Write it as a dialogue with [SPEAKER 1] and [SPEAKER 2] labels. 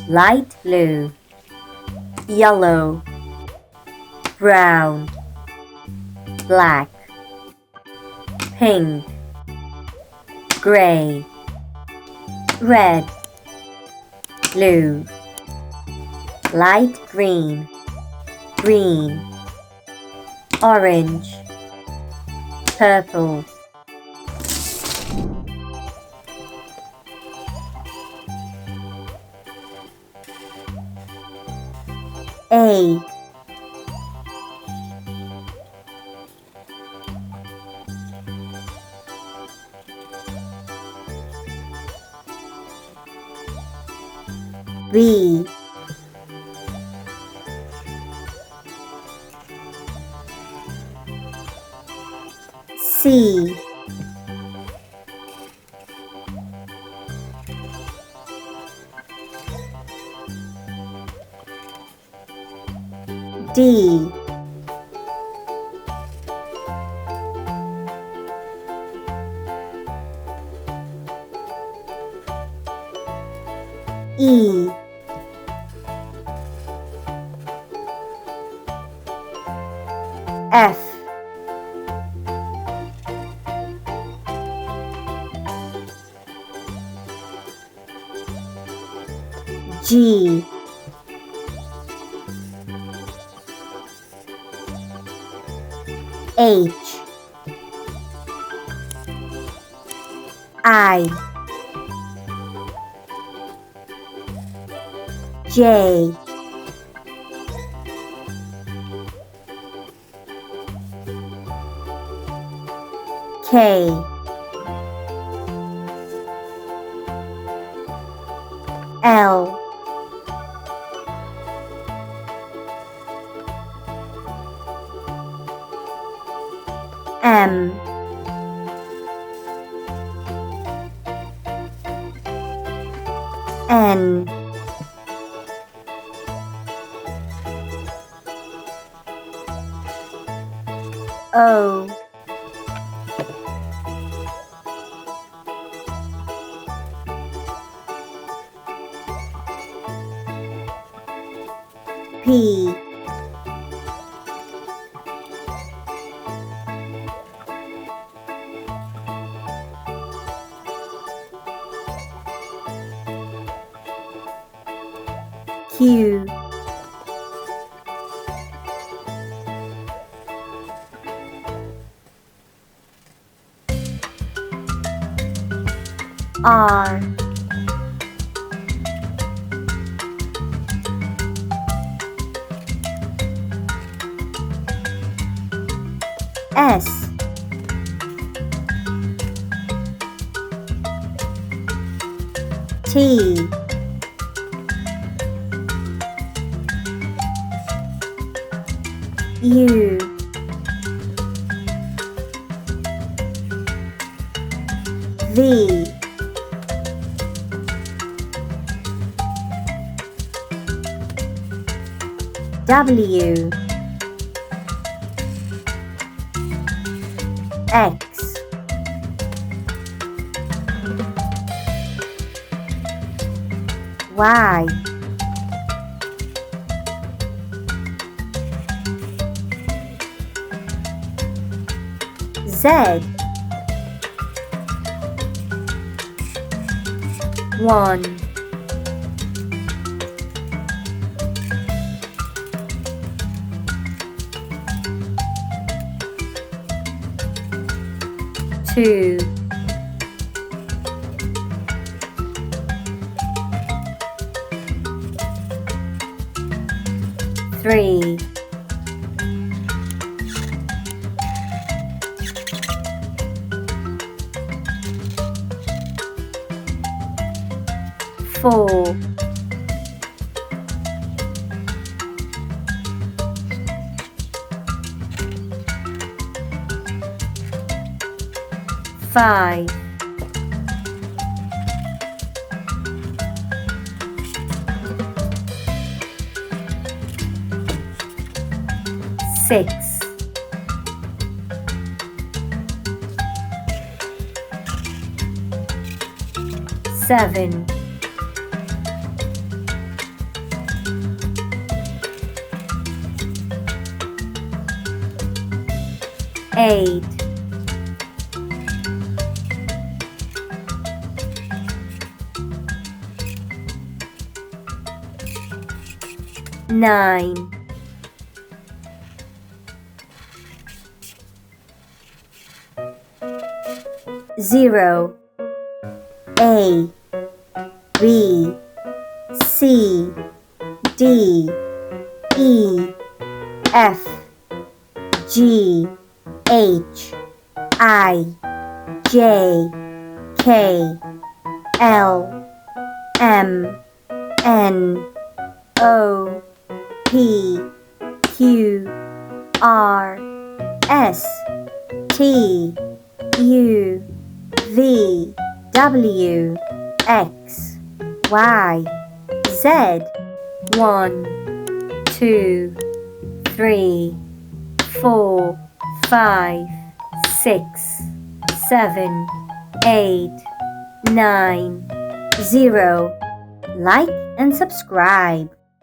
[SPEAKER 1] light blue, yellow, brown, black, pink, gray, red, blue, light green, green, orange, purple. A, B, C, D, E, F, G, H, I, J, K, L, M, N, O, P, Q, R, S, T, U, V, W, X, Y, Z, 1, 2, 3, 4, 5, 6, 7, 8 9 0 A B C D E F G H I J K L M N O P Q R S T U V W X Y Z 1 2 3 4 5 6 7 8 9 0 Like and subscribe.